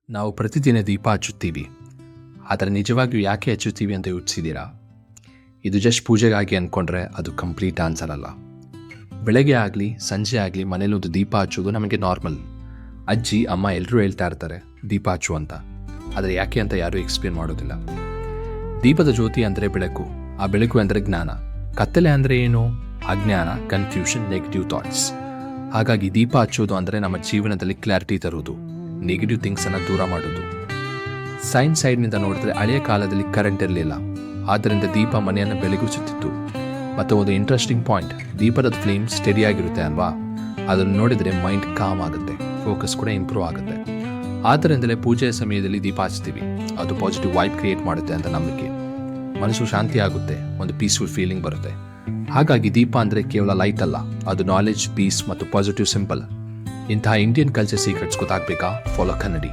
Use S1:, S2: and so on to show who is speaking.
S1: ನಾವು ಪ್ರತಿದಿನ ದೀಪ ಹಚ್ಚುತ್ತೀವಿ, ಆದರೆ ನಿಜವಾಗಿಯೂ ಯಾಕೆ ಹಚ್ಚುತ್ತೀವಿ ಅಂತ ಯೋಚಿಸಿದ್ದೀರಾ? ಇದು ಜಸ್ಟ್ ಪೂಜೆಗಾಗಿ ಅಂದ್ಕೊಂಡ್ರೆ ಅದು ಕಂಪ್ಲೀಟ್ ಆನ್ಸರ್ ಅಲ್ಲ. ಬೆಳಗ್ಗೆ ಆಗಲಿ ಸಂಜೆ ಆಗಲಿ ಮನೇಲೊಂದು ದೀಪ ಹಚ್ಚೋದು ನಮಗೆ ನಾರ್ಮಲ್. ಅಜ್ಜಿ ಅಮ್ಮ ಎಲ್ಲರೂ ಹೇಳ್ತಾ ಇರ್ತಾರೆ ದೀಪ ಹಚ್ಚು ಅಂತ, ಆದರೆ ಯಾಕೆ ಅಂತ ಯಾರೂ ಎಕ್ಸ್ಪ್ಲೇನ್ ಮಾಡೋದಿಲ್ಲ. ದೀಪದ ಜ್ಯೋತಿ ಅಂದರೆ ಬೆಳಕು, ಆ ಬೆಳಕು ಅಂದರೆ ಜ್ಞಾನ. ಕತ್ತಲೆ ಅಂದರೆ ಏನು? ಅಜ್ಞಾನ, ಕನ್ಫ್ಯೂಷನ್, ನೆಗೆಟಿವ್ ಥಾಟ್ಸ್. ಹಾಗಾಗಿ ದೀಪ ಹಚ್ಚೋದು ಅಂದರೆ ನಮ್ಮ ಜೀವನದಲ್ಲಿ ಕ್ಲಾರಿಟಿ ತರುವುದು, ನೆಗೆಟಿವ್ ಥಿಂಗ್ಸನ್ನು ದೂರ ಮಾಡೋದು. ಸೈನ್ಸ್ ಸೈಡ್ನಿಂದ ನೋಡಿದ್ರೆ ಹಳೆಯ ಕಾಲದಲ್ಲಿ ಕರೆಂಟ್ ಇರಲಿಲ್ಲ, ಆದ್ದರಿಂದ ದೀಪ ಮನೆಯನ್ನು ಬೆಳಗಿಸುತ್ತಿತ್ತು. ಮತ್ತು ಒಂದು ಇಂಟ್ರೆಸ್ಟಿಂಗ್ ಪಾಯಿಂಟ್, ದೀಪದ ಫ್ಲೇಮ್ ಸ್ಟೆಡಿ ಆಗಿರುತ್ತೆ ಅಲ್ವಾ? ಅದನ್ನು ನೋಡಿದರೆ ಮೈಂಡ್ ಕಾಮ್ ಆಗುತ್ತೆ, ಫೋಕಸ್ ಕೂಡ ಇಂಪ್ರೂವ್ ಆಗುತ್ತೆ. ಆದ್ದರಿಂದಲೇ ಪೂಜೆಯ ಸಮಯದಲ್ಲಿ ದೀಪ ಹಚ್ತೀವಿ. ಅದು ಪಾಸಿಟಿವ್ ವೈಬ್ ಕ್ರಿಯೇಟ್ ಮಾಡುತ್ತೆ ಅಂತ ನಂಬಿಕೆ. ಮನಸ್ಸು ಶಾಂತಿ ಆಗುತ್ತೆ, ಒಂದು ಪೀಸ್ಫುಲ್ ಫೀಲಿಂಗ್ ಬರುತ್ತೆ. ಹಾಗಾಗಿ ದೀಪ ಅಂದರೆ ಕೇವಲ ಲೈಟ್ ಅಲ್ಲ, ಅದು ನಾಲೆಡ್ಜ್, ಪೀಸ್ ಮತ್ತು ಪಾಸಿಟಿವ್ ಸಿಂಬಲ್. ಇಂತಹ ಇಂಡಿಯನ್ ಕಲ್ಚರ್ ಸೀಕ್ರೆಟ್ಸ್ ಗೊತ್ತಾಗಬೇಕಾ? ಫಾಲೋ ಕನ್ನಡಿ.